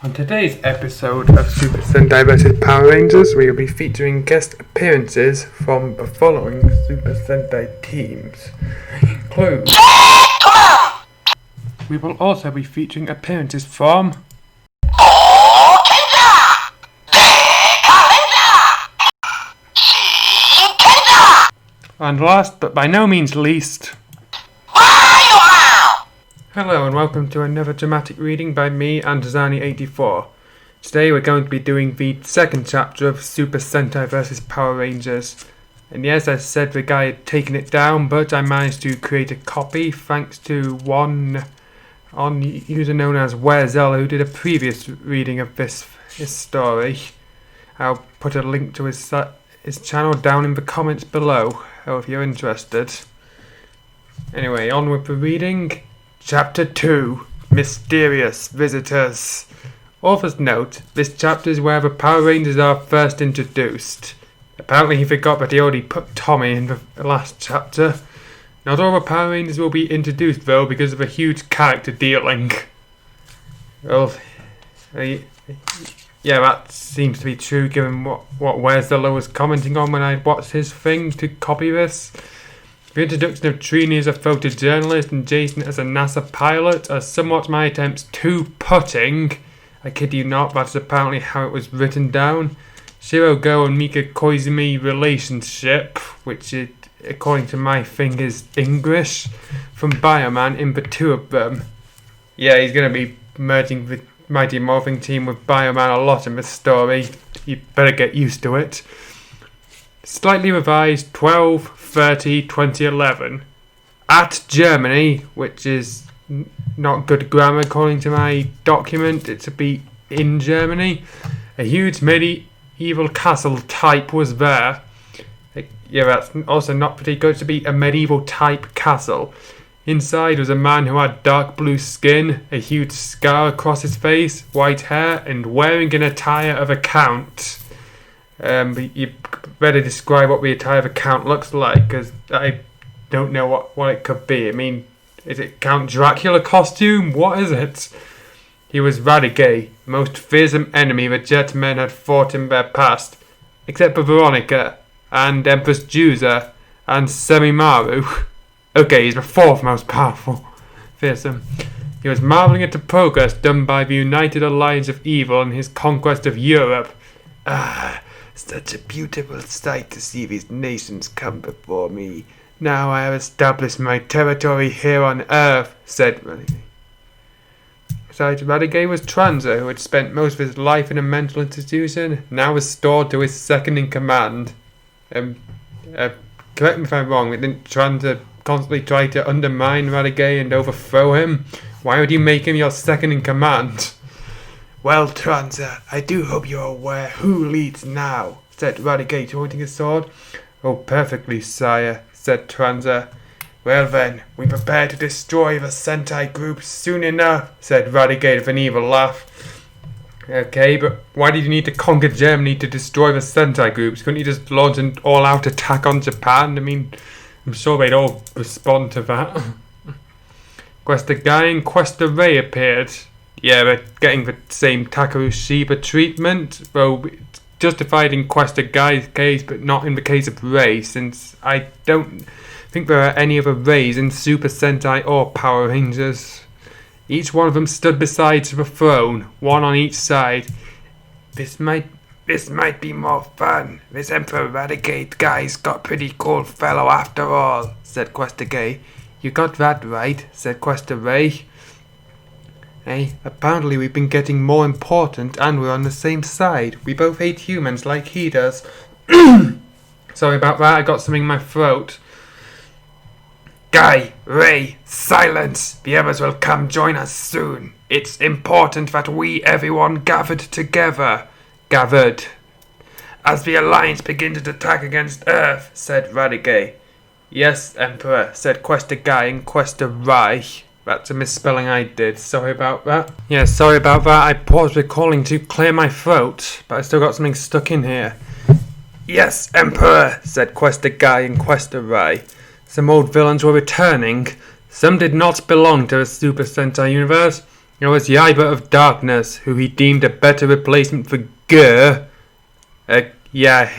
On today's episode of Super Sentai vs Power Rangers, we will be featuring guest appearances from the following Super Sentai teams. Include. We will also be featuring appearances from. And last but by no means least. Hello and welcome to another dramatic reading by me and Zani84. Today we're going to be doing the second chapter of Super Sentai vs Power Rangers. And yes, I said the guy had taken it down, but I managed to create a copy thanks to one user known as Werezella, who did a previous reading of this story. I'll put a link to his channel down in the comments below, if you're interested. Anyway, on with the reading. Chapter 2, Mysterious Visitors. Author's note, this chapter is where the Power Rangers are first introduced. Apparently he forgot that he already put Tommy in the last chapter. Not all the Power Rangers will be introduced though because of a huge character dealing. Well, yeah, that seems to be true given what Werezella was commenting on when I watched his thing to copy this. The introduction of Trini as a photojournalist and Jason as a NASA pilot are somewhat my attempts to putting. I kid you not, that's apparently how it was written down. Shiro Go and Mika Koizumi relationship, which is, according to my thing, is English, from Bioman in the two of them. Yeah, he's going to be merging the Mighty Morphing Team with Bioman a lot in the story. You better get used to it. Slightly revised 12/30/2011 at Germany, which is not good grammar according to my document. It should be in Germany. A huge medieval castle type was there. Yeah, that's also not pretty good. To be a medieval type castle. Inside was a man who had dark blue skin, a huge scar across his face, white hair, and wearing an attire of a count. But you better describe what the attire of a count looks like, because I don't know what it could be. I mean, is it Count Dracula costume? What is it? He was Radiguet, the most fearsome enemy the Jetmen had fought in their past, except for Veronica, and Empress Juza, and Semimaru. Okay, he's the fourth most powerful. Fearsome. He was marvelling at the progress done by the United Alliance of Evil in his conquest of Europe. Such a beautiful sight to see these nations come before me. Now I have established my territory here on Earth, said Radiguet. Besides, Radiguet was Tranza, who had spent most of his life in a mental institution, now restored to his second-in-command. Correct me if I'm wrong, didn't Tranza constantly try to undermine Radiguet and overthrow him? Why would you make him your second-in-command? Well, Tranza, I do hope you're aware who leads now, said Radiguet, holding his sword. Oh, perfectly, sire, said Tranza. Well then, we prepare to destroy the Sentai group soon enough, said Radiguet with an evil laugh. Okay, but why did you need to conquer Germany to destroy the Sentai groups? Couldn't you just launch an all-out attack on Japan? I mean, I'm sure they'd all respond to that. Questa Guy and Questa Ray appeared. Yeah, they're getting the same Takaru Shiba treatment, though justified in Questa Guy's case, but not in the case of Ray, since I don't think there are any other Rays in Super Sentai or Power Rangers. Each one of them stood beside the throne, one on each side. This might be more fun. This Emperor Radiguet guy's got pretty cool fellow after all, said Questa Gay. You got that right, said Questa Ray. Hey, apparently we've been getting more important and we're on the same side. We both hate humans like he does. Sorry about that, I got something in my throat. Guy, Ray, silence! The others will come join us soon. It's important that we everyone gathered together. Gathered. As the Alliance begins its attack against Earth, said Radiguet. Yes, Emperor, said Questa Guy and Questa Rai. That's a misspelling I did. Sorry about that. Yeah, sorry about that. I paused recording to clear my throat, but I still got something stuck in here. Yes, Emperor, said Questa Guy and Questa Rai. Some old villains were returning. Some did not belong to the Super Sentai universe. It was Yaiba of Darkness, who he deemed a better replacement for Gur. Yeah,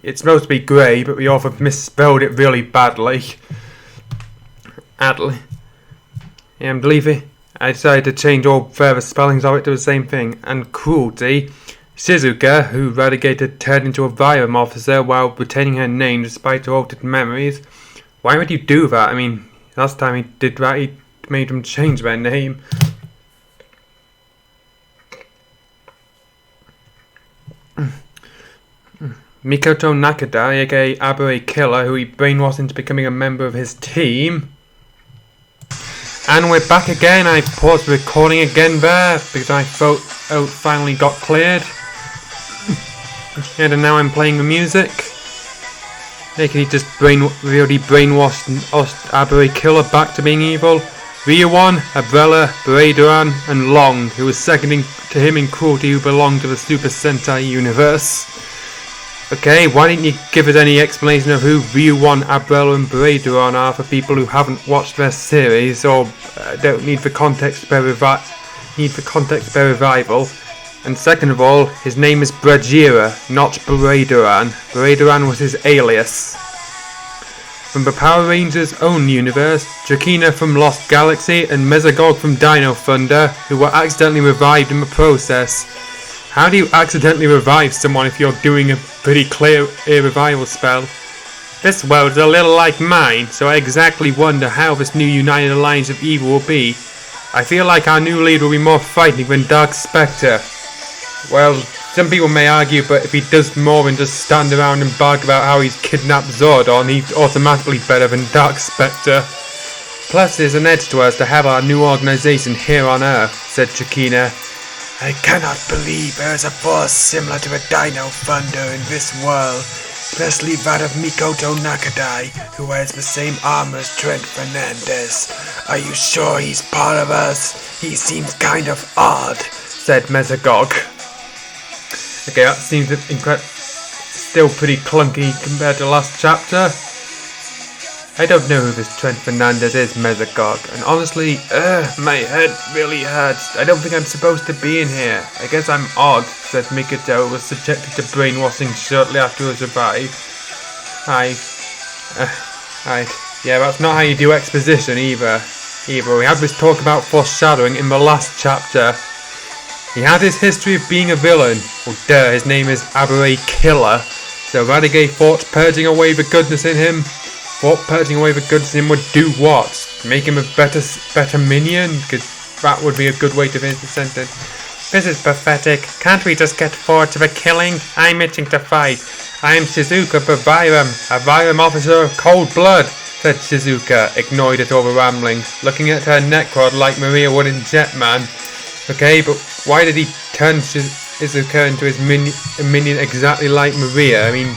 it's supposed to be grey, but the author misspelled it really badly. Adley. And believe it, I decided to change all further spellings of it to the same thing. And cruelty. Shizuka, who Relegated, turned into a Vyram officer while retaining her name despite her altered memories. Why would you do that? I mean, last time he did that, he made them change their name. Mikoto Nakada, aka Abure Killer, who he brainwashed into becoming a member of his team. And we're back again. I paused the recording again there because I thought finally got cleared. And now I'm playing the music. He just really brainwashed Abure Killer back to being evil. Ryuan, Umbrella, Braidran, and Long, who was seconding to him in cruelty, who belonged to the Super Sentai universe. Okay, why didn't you give us any explanation of who Ryuan, Umbrella, and Braidran are for people who haven't watched their series or don't need the context for revival? And second of all, his name is Brajira, not Braidran. Braidran was his alias. From the Power Rangers' own universe, Drakina from Lost Galaxy and Mesogog from Dino Thunder, who were accidentally revived in the process. How do you accidentally revive someone if you're doing a pretty clear revival spell? This world is a little like mine, so I exactly wonder how this new United Alliance of Evil will be. I feel like our new leader will be more frightening than Dark Spectre. Well, some people may argue, but if he does more than just stand around and bark about how he's kidnapped Zordon, he's automatically better than Dark Spectre. Plus, there's an edge to us to have our new organization here on Earth, said Chikina. I cannot believe there is a force similar to a Dino Thunder in this world, especially that of Mikoto Nakadai, who wears the same armor as Trent Fernandez. Are you sure he's part of us? He seems kind of odd, said Mesogog. Okay, that seems still pretty clunky compared to last chapter. I don't know who this Trent Fernandez is, Mesogog, and honestly, my head really hurts. I don't think I'm supposed to be in here. I guess I'm odd, said Mikoto, who was subjected to brainwashing shortly after he was revived. Yeah, that's not how you do exposition either. We had this talk about foreshadowing in the last chapter. He had his history of being a villain. Well, his name is Abure Killer. So Radiguet thought purging away the goodness in him. Thought purging away the goodness in him would do what? Make him a better minion? Because that would be a good way to finish the sentence. This is pathetic. Can't we just get forward to the killing? I'm itching to fight. I'm Shizuka Vyram, a Vyram officer of cold blood, said Shizuka, ignored at all the ramblings, looking at her neck rod like Maria would in Jetman. Okay, but why did he turn Shizuka into his minion exactly like Maria? I mean,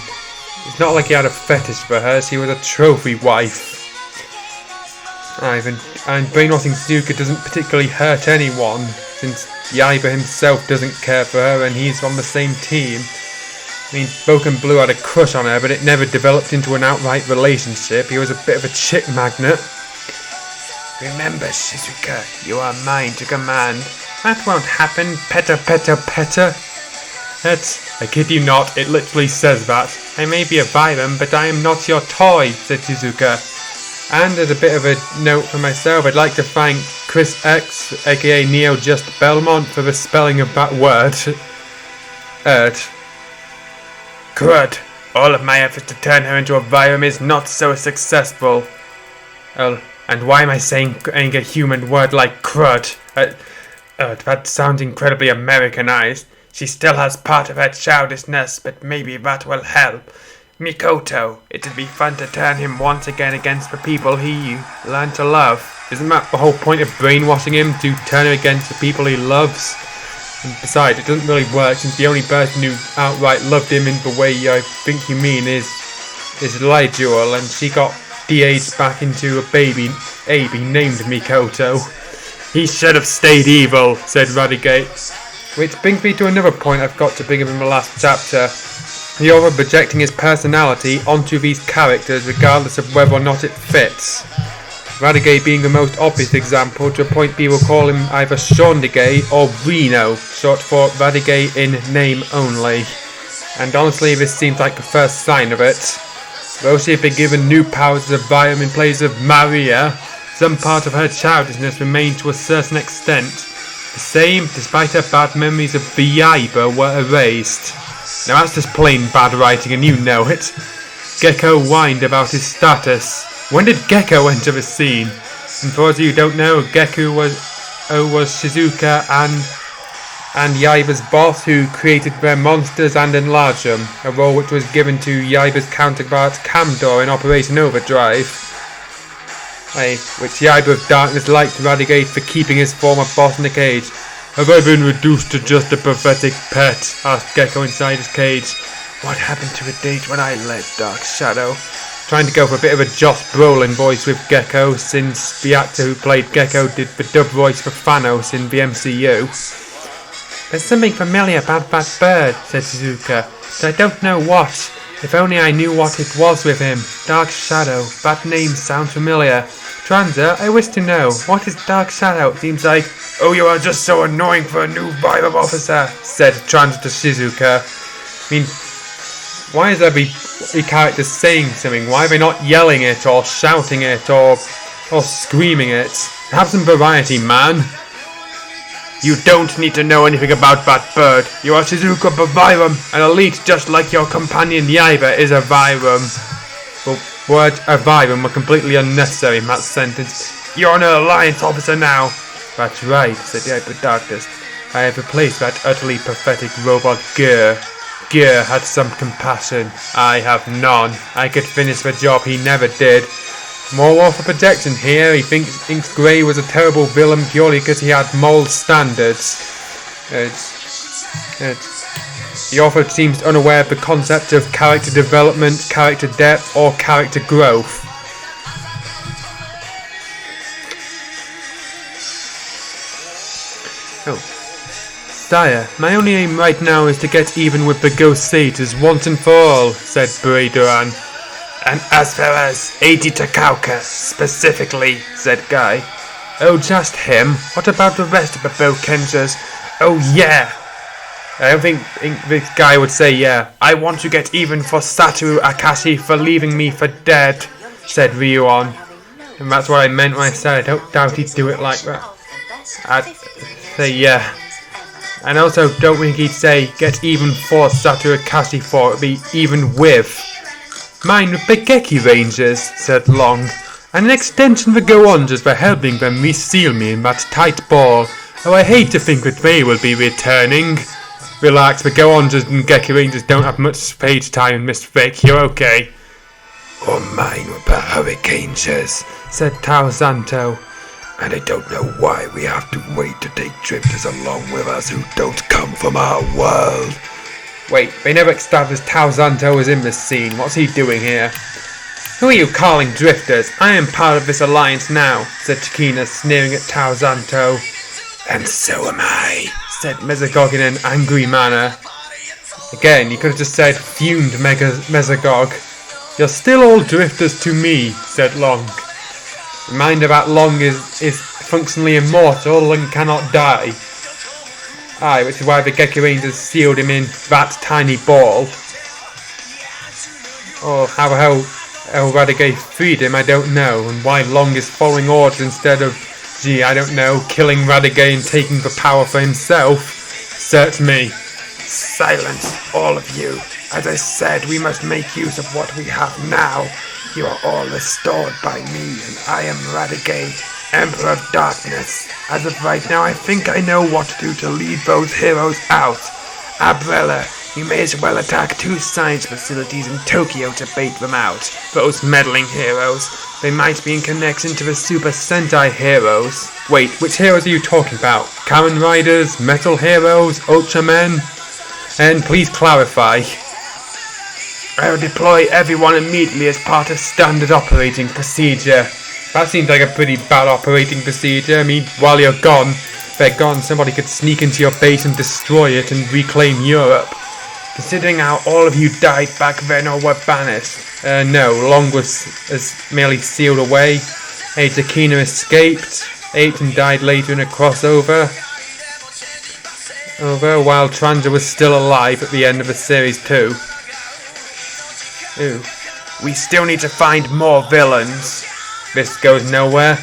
it's not like he had a fetish for her, she was a trophy wife. And brainwashing Shizuka doesn't particularly hurt anyone, since Yaiba himself doesn't care for her and he's on the same team. I mean, Broken Blue had a crush on her, but it never developed into an outright relationship. He was a bit of a chick magnet. Remember, Shizuka, you are mine to command. That won't happen, petter. I kid you not, it literally says that. I may be a Vyram, but I am not your toy, said Shizuka. And as a bit of a note for myself, I'd like to thank Chris X, aka Neo Just Belmont, for the spelling of that word. Crud. All of my efforts to turn her into a Vyram is not so successful. Oh, and why am I saying a human word like crud? That sounds incredibly Americanized. She still has part of her childishness, but maybe that will help. Mikoto, it'd be fun to turn him once again against the people he learned to love. Isn't that the whole point of brainwashing him, to turn him against the people he loves? And besides, it doesn't really work, since the only person who outright loved him in the way I think you mean is Lijuel, and she got de-aged back into a baby named Mikoto. He should have stayed evil, said Radiguet. Which brings me to another point I've got to bring up in the last chapter. The author projecting his personality onto these characters regardless of whether or not it fits. Radiguet being the most obvious example. To a point, people call him either Sean Digay or Reno, short for Radiguet in name only. And honestly, this seems like the first sign of it. Rosie had been given new powers as a Viram in place of Maria. Some part of her childishness remained to a certain extent. The same, despite her bad memories of Viaiba were erased. Now that's just plain bad writing and you know it. Gecko whined about his status. When did Gecko enter the scene? And for those of you who don't know, Gecko was Shizuka and Yaiba's boss, who created their monsters and enlarged them, a role which was given to Yaiba's counterpart Camdor in Operation Overdrive, which Yaiba of Darkness liked Radiguet for keeping his former boss in the cage. Have I been reduced to just a pathetic pet? Asked Gecko inside his cage. What happened to the date when I led Dark Shadow? Trying to go for a bit of a Josh Brolin voice with Gecko, since the actor who played Gecko did the dub voice for Thanos in the MCU. There's something familiar about that bird, said Shizuka, but I don't know what. If only I knew what it was with him. Dark Shadow, that name sounds familiar. Transer, I wish to know, what is Dark Shadow? Seems like, oh, you are just so annoying for a new Viram officer, said Transer to Shizuka. I mean, why is every character saying something? Why are they not yelling it, or shouting it, or screaming it? Have some variety, man. You don't need to know anything about that bird. You are Shizuka Viram, an elite just like your companion Yaiba is a Viram. The word a Viram were completely unnecessary in that sentence. You're an Alliance officer now. That's right, said Yaiba Darkness. I have replaced that utterly pathetic robot Gur. Gur had some compassion. I have none. I could finish the job he never did. More war for protection here. He thinks Grey was a terrible villain purely because he had moral standards. The author seems unaware of the concept of character development, character depth, or character growth. Sire, my only aim right now is to get even with the Ghost Satyrs once and for all, said Bray Duran. And as far as 80 Takauka, specifically, said Guy. Oh, just him? What about the rest of the Bokenjas? Oh, yeah! I don't think this guy would say yeah. I want to get even for Satoru Akashi for leaving me for dead, said Ryuon. And that's what I meant when I said I don't doubt he'd do it like that. I'd say yeah. And also don't think he'd say get even for Satoru Akashi for it, be even with. Mine with the Geki Rangers, said Long, and an extension for Goonjas for helping them reseal me in that tight ball. Oh, I hate to think that they will be returning. Relax, the Goonjas and Geki Rangers don't have much page time, Mr. Vic, you're okay. Or mine with the Hurricaners, said Tao Zanto. And I don't know why we have to wait to take drifters along with us who don't come from our world. Wait, they never established Tao Zanto was in this scene. What's he doing here? Who are you calling drifters? I am part of this alliance now, said Chikina, sneering at Tao Zanto. And so am I, said Mesogog in an angry manner. Again, you could have just said fumed Mesogog. You're still all drifters to me, said Long. Reminder that Long is functionally immortal and cannot die. Aye, which is why the Geki Rangers sealed him in that tiny ball. Or how the hell El Radiguet freed him, I don't know. And why Long is following orders instead of, gee, I don't know, killing Radiguet and taking the power for himself. Search me. Silence, all of you. As I said, we must make use of what we have now. You are all restored by me, and I am Radiguet, Emperor of Darkness. As of right now, I think I know what to do to lead those heroes out. Abrella, you may as well attack 2 science facilities in Tokyo to bait them out. Those meddling heroes. They might be in connection to the Super Sentai heroes. Wait, which heroes are you talking about? Kamen Riders, Metal Heroes, Ultramen? And please clarify. I will deploy everyone immediately as part of standard operating procedure. That seems like a pretty bad operating procedure. I mean, while you're gone, if they're gone, somebody could sneak into your base and destroy it and reclaim Europe. Considering how all of you died back then or were banished. No, Long was merely sealed away. Takina escaped, aped and died later in a crossover. While Tranza was still alive at the end of the series too. Ooh. We still need to find more villains. This goes nowhere.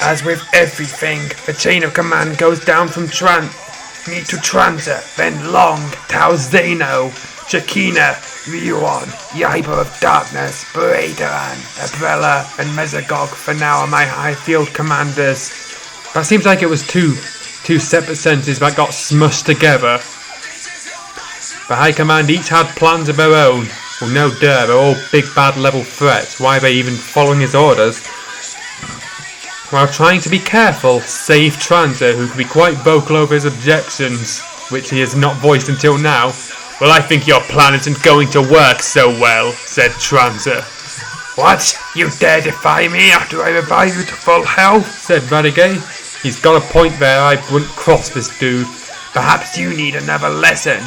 As with everything, the chain of command goes down from me to Tranza, then Long, Tao Zeno, Shakina, Ryuon, Yaiba of Darkness, Braderan, Abrella, and Mesagog for now are my high field commanders. That seems like it was two separate sentences that got smushed together. The High Command each had plans of their own. Well, no duh, they're all big bad level threats. Why are they even following his orders? While trying to be careful, save Tranza, who can be quite vocal over his objections, which he has not voiced until now. Well, I think your plan isn't going to work so well, said Tranza. What? You dare defy me after I revive you to full health? Said Radiguet. He's got a point there, I wouldn't cross this dude. Perhaps you need another lesson.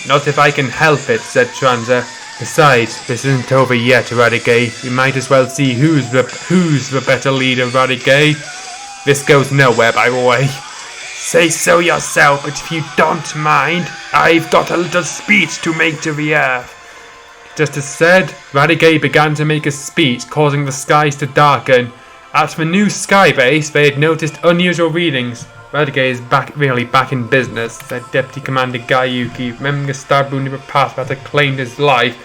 Not if I can help it, said Tranza. Besides, this isn't over yet, Radiguet. We might as well see who's the better leader, Radiguet. This goes nowhere, by the way. Say so yourself, but if you don't mind, I've got a little speech to make to the earth. Just as said, Radiguet began to make a speech, causing the skies to darken. At the new sky base, they had noticed unusual readings. Radiguet is really back in business, said Deputy Commander Gaiuki, remembering a stab wound in the past that had claimed his life.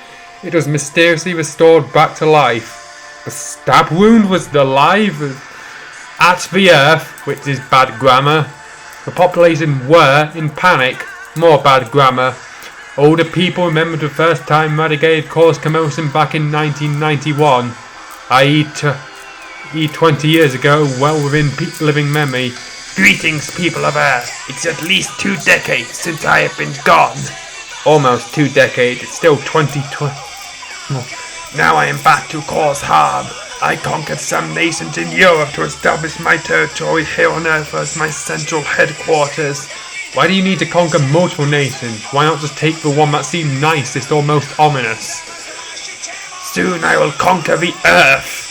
It was mysteriously restored back to life. The stab wound was alive? At the Earth, which is bad grammar. The population were in panic. More bad grammar. Older people remembered the first time Radiguet had caused commotion back in 1991, i.e. 20 years ago, well within living memory. Greetings, people of Earth. It's at least 2 decades since I have been gone. Almost 2 decades. It's still 2020. Now I am back to cause harm. I conquered some nations in Europe to establish my territory here on Earth as my central headquarters. Why do you need to conquer multiple nations? Why not just take the one that seemed nicest or most ominous? Soon I will conquer the Earth.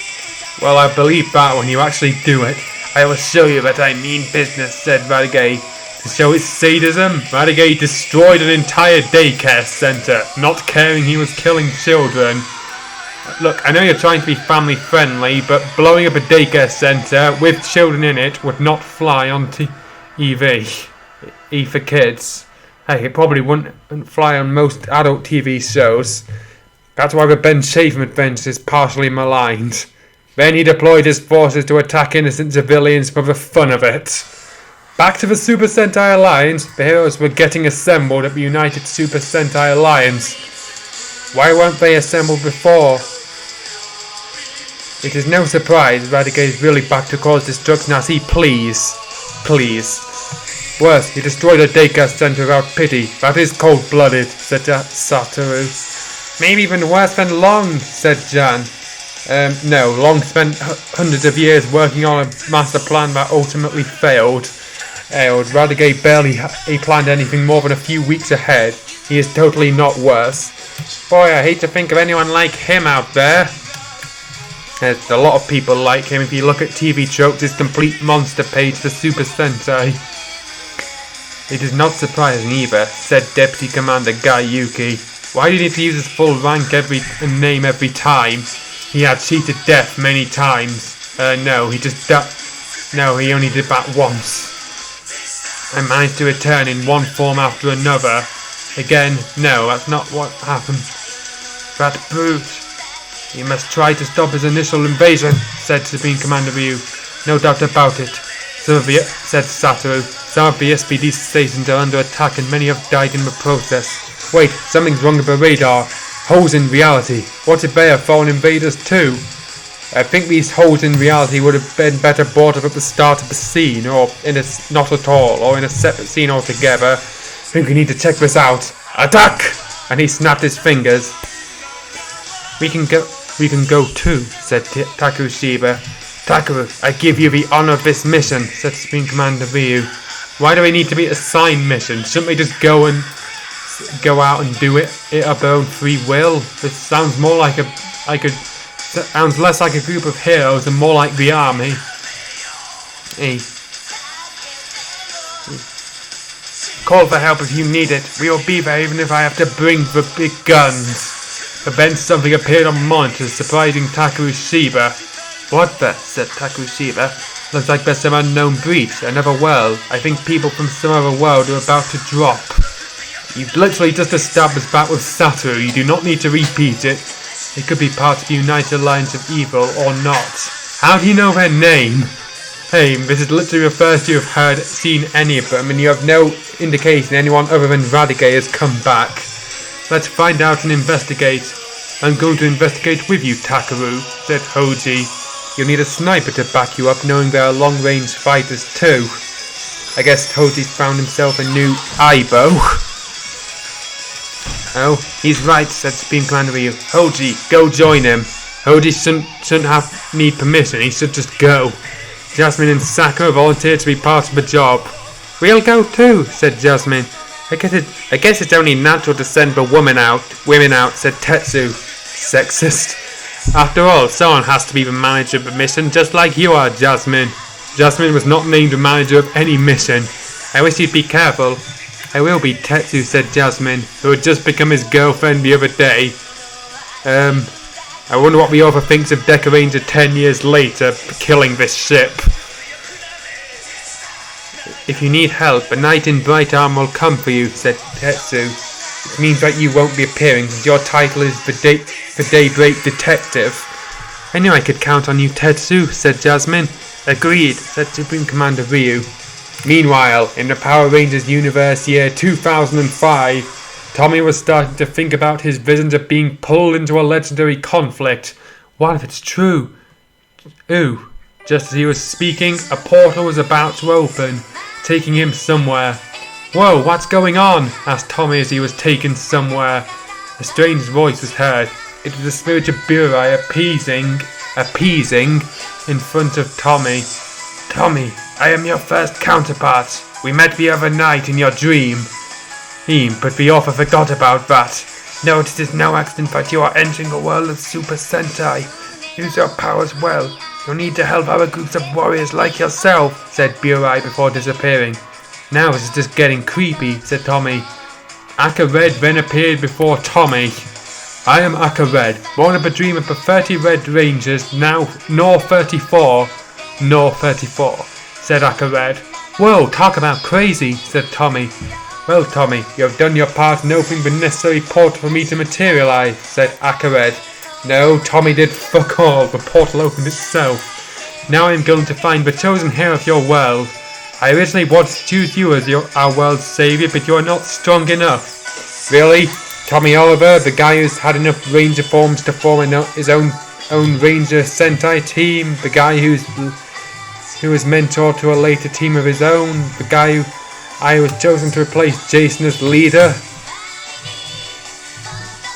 Well, I believe that when you actually do it. I will show you that I mean business, said Radiguet. To show his sadism, Radiguet destroyed an entire daycare centre, not caring he was killing children. Look, I know you're trying to be family friendly, but blowing up a daycare centre with children in it would not fly on TV. E for kids. Hey, it probably wouldn't fly on most adult TV shows. That's why the Ben Chatham adventure is partially maligned. Then he deployed his forces to attack innocent civilians for the fun of it. Back to the Super Sentai Alliance, the heroes were getting assembled at the United Super Sentai Alliance. Why weren't they assembled before? It is no surprise Radiguet is really back to cause destruction as he please. Worse, he destroyed a daycare center without pity. That is cold-blooded, said Satoru. Maybe even worse than Long, said Jan. No, Long spent hundreds of years working on a master plan that ultimately failed. Radiguet barely planned anything more than a few weeks ahead. He is totally not worse. Boy, I hate to think of anyone like him out there. There's a lot of people like him. If you look at TV Tropes, his complete monster page for Super Sentai. It is not surprising either, said Deputy Commander Gaiuki. Why did he need to use his full rank and name every time? He had cheated death many times. No, he only did that once. I managed to return in one form after another. Again, no, that's not what happened. That brute. You must try to stop his initial invasion, said Supreme Commander Ryu. No doubt about it. Said Satoru. Some of the SPD stations are under attack and many have died in the process. Wait, something's wrong with the radar. Holes in reality. What if they are foreign invaders too? I think these holes in reality would have been better brought up at the start of the scene, or not at all, or in a separate scene altogether. I think we need to check this out. Attack! And he snapped his fingers. We can go too, said Takeru Shiba. Takeru, I give you the honor of this mission, said Supreme Commander Ryu. Why do we need to be assigned missions? Shouldn't we just go out and do it of their own free will? This sounds more like a Sounds less like a group of heroes and more like the army. Hey. Call for help if you need it. We will be there even if I have to bring the big guns. But then something appeared on monitors, surprising Takurushiba. What the? Said Takurushiba. Looks like there's some unknown breach, another world. I think people from some other world are about to drop. You've literally just established that with Satoru. You do not need to repeat it. It could be part of the United Alliance of Evil or not. How do you know their name? Hey, this is literally the first you have seen any of them, and you have no indication anyone other than Radiguet has come back. Let's find out and investigate. I'm going to investigate with you, Takaru, said Hoji. You'll need a sniper to back you up, knowing there are long-range fighters too. I guess Hoji's found himself a new Aibo. Oh, he's right, said Supreme Commander Ryu. Hoji, go join him. Hoji shouldn't need permission, he should just go. Jasmine and Sakura volunteered to be part of the job. We'll go too, said Jasmine. I guess it's only natural to send the women out, said Tetsu. Sexist. After all, someone has to be the manager of the mission, just like you are, Jasmine. Jasmine was not named the manager of any mission. I wish you'd be careful. I will be, Tetsu, said Jasmine, who had just become his girlfriend the other day. I wonder what the author thinks of Deca Ranger 10 years later, killing this ship. If you need help, a knight in bright armor will come for you, said Tetsu. It means that you won't be appearing, since your title is the Daybreak Detective. I knew I could count on you, Tetsu, said Jasmine. Agreed, said Supreme Commander Ryu. Meanwhile, in the Power Rangers universe year 2005, Tommy was starting to think about his visions of being pulled into a legendary conflict. What if it's true? Ooh. Just as he was speaking, a portal was about to open, taking him somewhere. Whoa, what's going on? Asked Tommy as he was taken somewhere. A strange voice was heard. It was the spirit of Burai appeasing in front of Tommy. Tommy, I am your first counterpart. We met the other night in your dream. But the author forgot about that. No, it is no accident that you are entering a world of Super Sentai. Use your powers well. You'll need to help other groups of warriors like yourself, said Burai before disappearing. Now this is just getting creepy, said Tommy. Akka Red then appeared before Tommy. I am Akka Red, born of a dream of the 30 Red Rangers, now nor 34, said Akka Red. Whoa, talk about crazy, said Tommy. Well, Tommy, you have done your part in opening the necessary portal for me to materialize, said Akka Red. No, Tommy did fuck all, the portal opened itself. Now I am going to find the chosen hero of your world. I originally wanted to choose you as our world's saviour, but you are not strong enough. Really? Tommy Oliver, the guy who's had enough Ranger forms to form his own Ranger Sentai team, the guy who was mentored to a later team of his own, the guy who I was chosen to replace Jason as leader.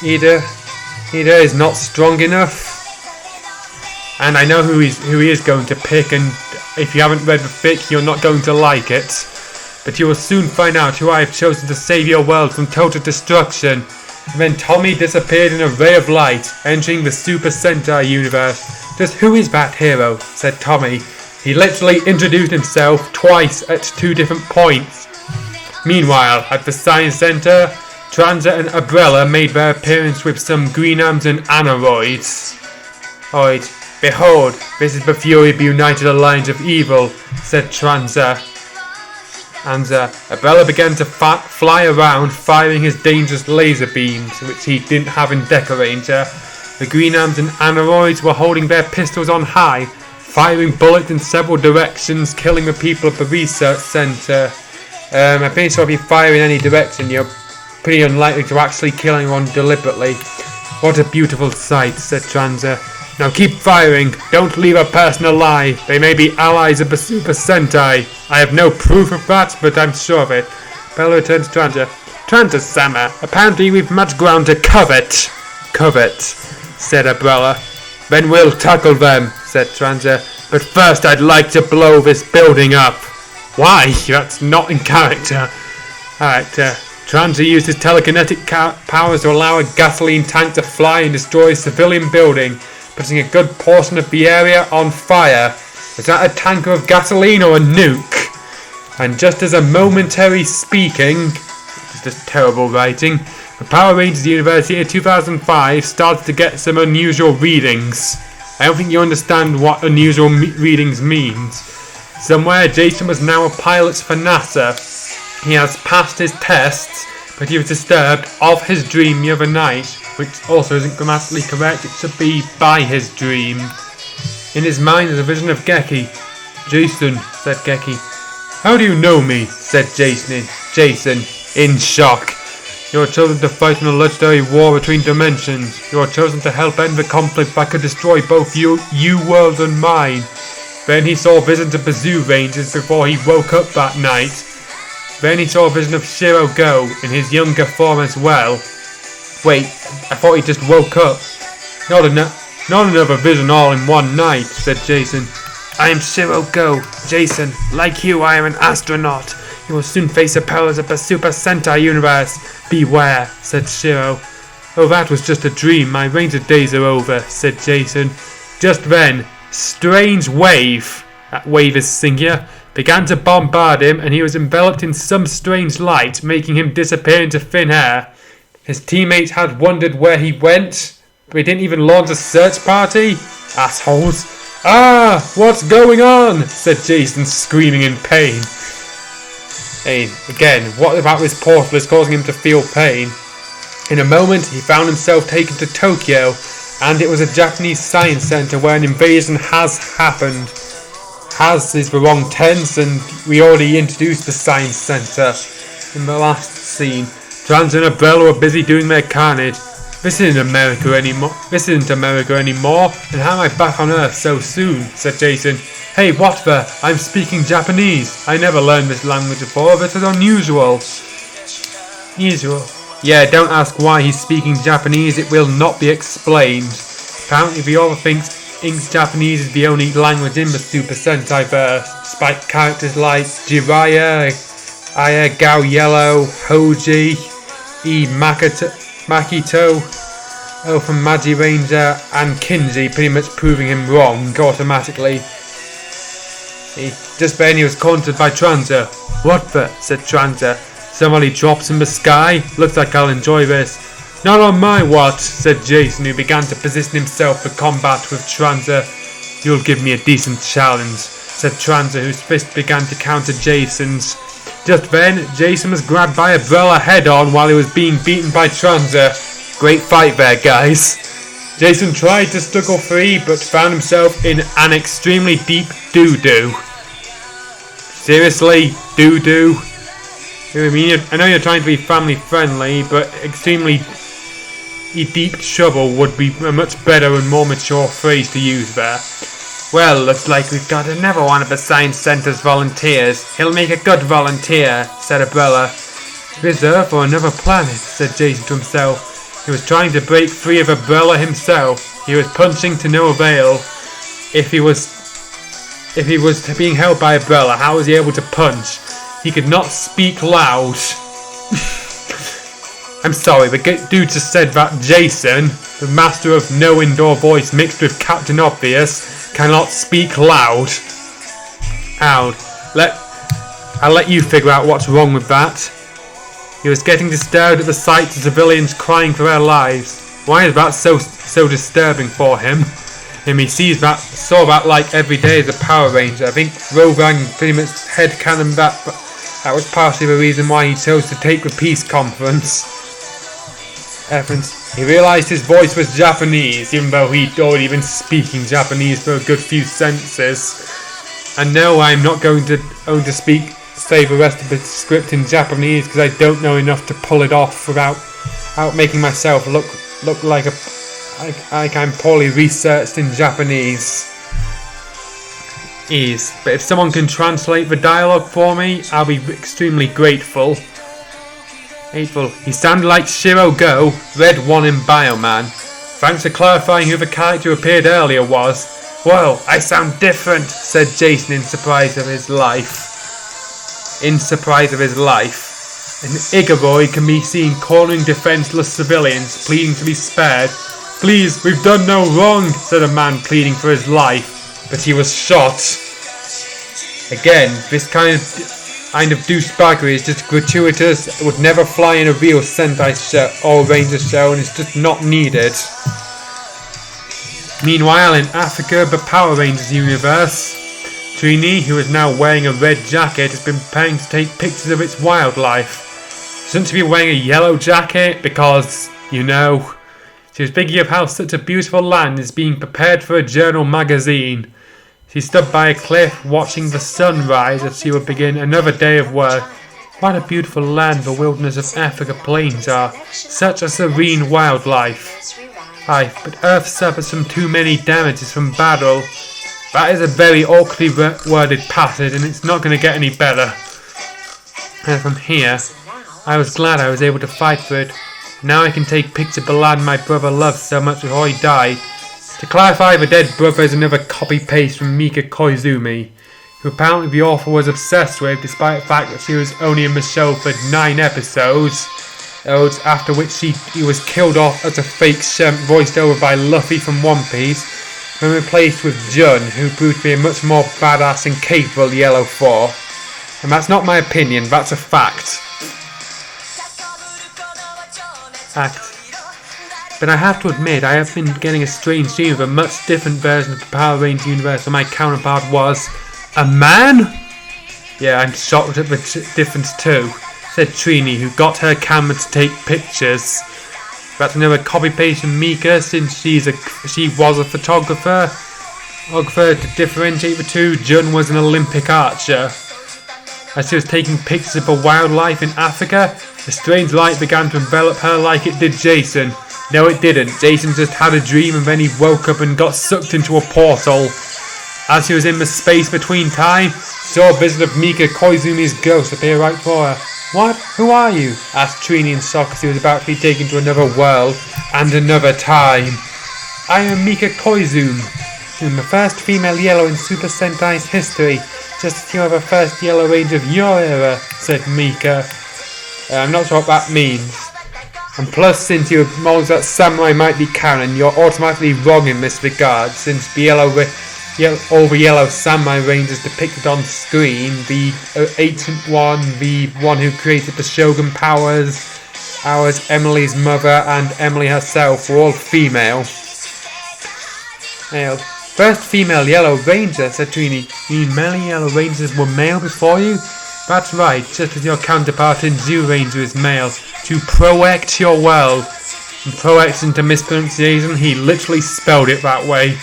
Ida is not strong enough. And I know who he is going to pick, and if you haven't read the fic, you're not going to like it. But you will soon find out who I have chosen to save your world from total destruction. And then Tommy disappeared in a ray of light, entering the Super Sentai universe. Just who is that hero? Said Tommy. He literally introduced himself twice at 2 different points. Meanwhile, at the Science Center, Tranza and Umbrella made their appearance with some Greenams and Aneroids. Behold, this is the fury of the United Alliance of Evil, said Tranza. And Umbrella began to fly around, firing his dangerous laser beams, which he didn't have in Deca Ranger. The Greenams and Aneroids were holding their pistols on high, firing bullets in several directions, killing the people of the research center. I think so if you fire in any direction, you're pretty unlikely to actually kill anyone deliberately. What a beautiful sight, said Tranza. Now keep firing. Don't leave a person alive. They may be allies of the Super Sentai. I have no proof of that, but I'm sure of it. Bella returned to Tranza. Tranza-sama, apparently we've much ground to covet. Covet, said Umbrella. Then we'll tackle them, said Tranza. But first I'd like to blow this building up. Why? That's not in character. Alright, Tranza used his telekinetic powers to allow a gasoline tank to fly and destroy a civilian building. putting a good portion of the area on fire. Was that a tanker of gasoline or a nuke? And just as a momentary speaking, it's just terrible writing, the Power Rangers universe year 2005 started to get some unusual readings. I don't think you understand what unusual readings means. Somewhere, Jason was now a pilot for NASA. He has passed his tests, but he was disturbed of his dream the other night, which also isn't grammatically correct, it should be by his dream. In his mind is a vision of Geki. Jason, said Geki. How do you know me? Said Jason, in shock. You are chosen to fight in a legendary war between dimensions. You are chosen to help end the conflict that could destroy both you world and mine. Then he saw visions of the Zoo Rangers before he woke up that night. Then he saw a vision of Shiro Go in his younger form as well. Wait, I thought he just woke up. Not another vision all in one night, said Jason. I am Shiro Go. Jason, like you, I am an astronaut. You will soon face the powers of the Super Sentai universe. Beware, said Shiro. Oh, that was just a dream. My Ranger days are over, said Jason. Just then, strange wave, that wave is singular, began to bombard him, and he was enveloped in some strange light, making him disappear into thin air. His teammates had wondered where he went, but he didn't even launch a search party? Assholes. Ah, what's going on? Said Jason, screaming in pain. Hey, again, what about this portal is causing him to feel pain? In a moment, he found himself taken to Tokyo, and it was a Japanese science center where an invasion has happened. Has is the wrong tense, and we already introduced the science center in the last scene. Trans and Umbrella are busy doing their carnage. This isn't America anymore, and how am I back on Earth so soon? Said Jason. Hey, what the? I'm speaking Japanese. I never learned this language before. This is unusual. Usual. Yeah, don't ask why he's speaking Japanese. It will not be explained. Apparently, the author thinks Japanese is the only language in the Super Sentai verse, despite characters like Jiraiya, Aya Gao Yellow, Hoji, Makito, from Magi Ranger, and Kinji pretty much proving him wrong automatically. Just then he was cornered by Tranza. What the? Said Tranza. Somebody drops in the sky? Looks like I'll enjoy this. Not on my watch, said Jason, who began to position himself for combat with Tranza. You'll give me a decent challenge, said Tranza, whose fist began to counter Jason's. Just then, Jason was grabbed by Umbrella head-on while he was being beaten by Tranza. Great fight there, guys. Jason tried to struggle free, but found himself in an extremely deep doo-doo. Seriously? Doo-doo? I mean, I know you're trying to be family-friendly, but extremely deep trouble would be a much better and more mature phrase to use there. Well, looks like we've got another one of the Science Center's volunteers. He'll make a good volunteer, said Umbrella. Reserved for another planet, said Jason to himself. He was trying to break free of Umbrella himself. He was punching to no avail. If he was being held by Umbrella, how was he able to punch? He could not speak loud. I'm sorry, the dude just said that Jason, the master of no indoor voice mixed with Captain Obvious, cannot speak loud. I'll let you figure out what's wrong with that. He was getting disturbed at the sight of civilians crying for their lives. Why is that so disturbing for him? He saw that like every day as a Power Ranger. I think Rovang pretty much headcanoned that, but that was partially the reason why he chose to take the peace conference. He realised his voice was Japanese, even though he'd already been speaking Japanese for a good few sentences. And no, I'm not going to say the rest of the script in Japanese because I don't know enough to pull it off without making myself look like I'm poorly researched in Japanese. But if someone can translate the dialogue for me, I'll be extremely grateful. He sounded like Shiro Go, Red 1 in Bioman. Thanks for clarifying who the character who appeared earlier was. Whoa, I sound different, said Jason in surprise of his life. An Igoroi can be seen cornering defenseless civilians, pleading to be spared. Please, we've done no wrong, said a man pleading for his life, but he was shot. Again, this kind of douchebaggery is just gratuitous. It would never fly in a real Sentai show or Ranger show, and it's just not needed. Meanwhile, in Africa, the Power Rangers universe, Trini, who is now wearing a red jacket, has been preparing to take pictures of its wildlife. Shouldn't she be wearing a yellow jacket? Because, you know, she was thinking of how such a beautiful land is being prepared for a journal magazine. She stood by a cliff, watching the sun rise as she would begin another day of work. What a beautiful land the wilderness of Africa plains are. Such a serene wildlife. Aye, but Earth suffers from too many damages from battle. That is a very awkwardly worded passage, and it's not going to get any better. And from here, I was glad I was able to fight for it. Now I can take pictures of the land my brother loved so much before he died. To clarify, the dead brother is another copy-paste from Mika Koizumi, who apparently the author was obsessed with, despite the fact that she was only in the show for 9 episodes, after which he was killed off as a fake Shemp voiced over by Luffy from One Piece, then replaced with Jun, who proved to be a much more badass and capable Yellow 4. And that's not my opinion, that's a fact. But I have to admit, I have been getting a strange dream of a much different version of the Power Rangers universe where my counterpart was a man? Yeah, I'm shocked at the difference too, said Trini, who got her camera to take pictures. That's another copy-paste from Mika, since she was a photographer. To differentiate the two, Jun was an Olympic archer. As she was taking pictures of the wildlife in Africa, a strange light began to envelop her like it did Jason. No, it didn't. Jason just had a dream and then he woke up and got sucked into a portal. As she was in the space between time, saw a vision of Mika Koizumi's ghost appear right for her. What? Who are you? Asked Trini in shock as he was about to be taken to another world and another time. I am Mika Koizumi, the first female Yellow in Super Sentai's history, just as you are the first Yellow Ranger of your era, said Mika. I'm not sure what that means. And plus, since you acknowledge that samurai might be canon, you're automatically wrong in this regard, since all the yellow samurai rangers depicted on screen, the ancient one, the one who created the Shogun powers, Emily's mother, and Emily herself were all female. First female Yellow Ranger, said Trini. You mean many Yellow Rangers were male before you? That's right, just as your counterpart in Zoo Ranger is male. To project your world. And project into mispronunciation, he literally spelled it that way.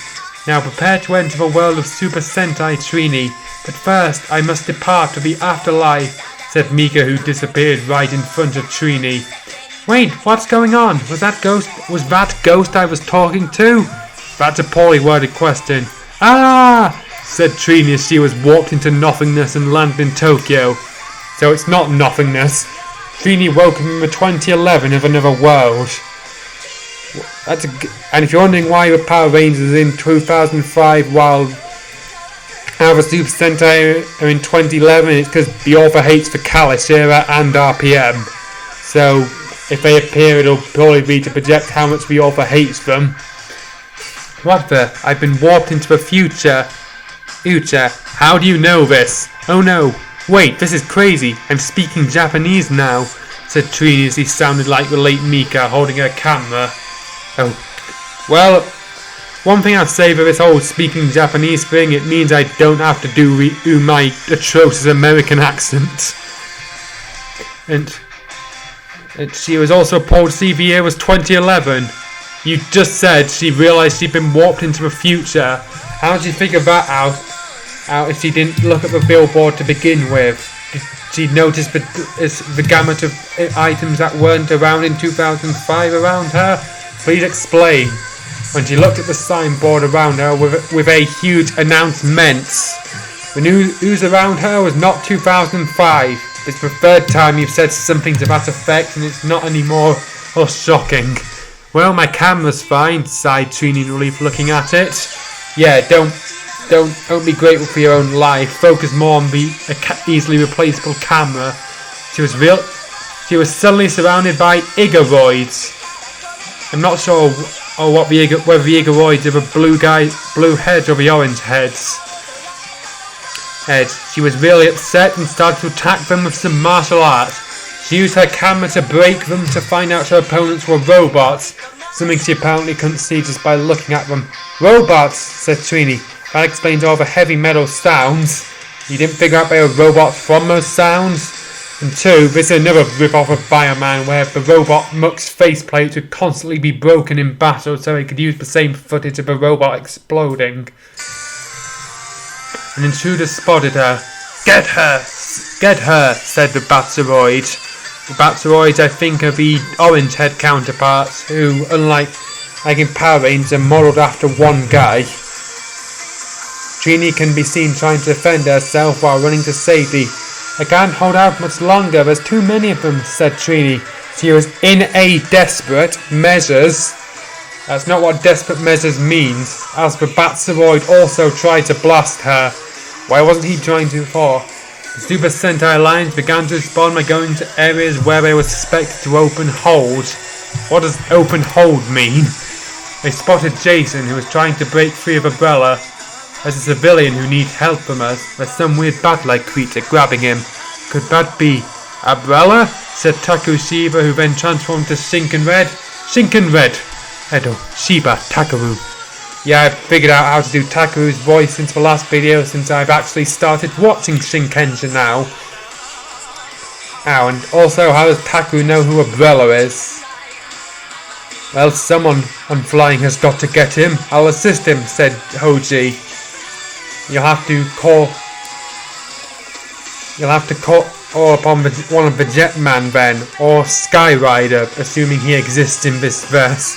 Now prepare to enter the world of Super Sentai Trini. But first, I must depart to the afterlife, said Mika, who disappeared right in front of Trini. Wait, what's going on? Was that ghost I was talking to? That's a poorly worded question. Ah! Said Trini as she was warped into nothingness and landed in Tokyo. So it's not nothingness. Trini woke up in the 2011 of another world. And if you're wondering why the Power Rangers are in 2005 while the Super Sentai are in 2011, it's because the author hates the Callus era and RPM. So if they appear, it'll probably be to project how much the author hates them. What the? I've been warped into the future. Ucha, how do you know this? Oh no, wait, this is crazy. I'm speaking Japanese now, said Trini as he sounded like the late Mika holding her camera. Oh, well, one thing I'd say for this whole speaking Japanese thing, it means I don't have to do my atrocious American accent. And she was also told to see the year was 2011. You just said she realised she'd been warped into the future. How did she figure that out if she didn't look at the billboard to begin with? Did she notice the gamut of items that weren't around in 2005 around her? Please explain. When she looked at the signboard around her with a huge announcement, the news around her was not 2005. It's the third time you've said something to that effect and it's not any more shocking. Well, my camera's fine, sighed Trini in relief looking at it. Yeah, don't be grateful for your own life. Focus more on the easily replaceable camera. She was suddenly surrounded by Igoroids. I'm not sure or whether the Igoroids are the blue heads or the orange heads. She was really upset and started to attack them with some martial arts. She used her camera to break them to find out her opponents were robots, something she apparently couldn't see just by looking at them. Robots, said Trini. That explains all the heavy metal sounds. You didn't figure out they were robots from those sounds? And 2, this is another rip-off of Bioman where the robot Muck's faceplate would constantly be broken in battle so he could use the same footage of the robot exploding. An intruder spotted her. Get her! Get her! Said the Batzeroid. The Batzeroids, I think, are the orange head counterparts who, unlike in Power Rangers, are modelled after one guy. Trini can be seen trying to defend herself while running to safety. I can't hold out much longer, there's too many of them, said Trini. She was in a desperate measures. That's not what desperate measures means, as the Batzeroid also tried to blast her. Why wasn't he trying to before? The Super Sentai lines began to respond by going to areas where they were suspected to open hold. What does open hold mean? They spotted Jason, who was trying to break free of Umbrella. There's a civilian who needs help from us. There's some weird bat-like creature grabbing him. Could that be Umbrella? Said Taku Shiba, who then transformed to Shinken Red. Shinken Red! Edo, Shiba, Takaru. Yeah, I've figured out how to do Taku's voice since the last video, since I've actually started watching Shinkenger now. Oh, and also, how does Taku know who Umbrella is? Well, someone on flying has got to get him. I'll assist him, said Hoji. You'll have to call upon one of the Jetman then, or Skyrider, assuming he exists in this verse.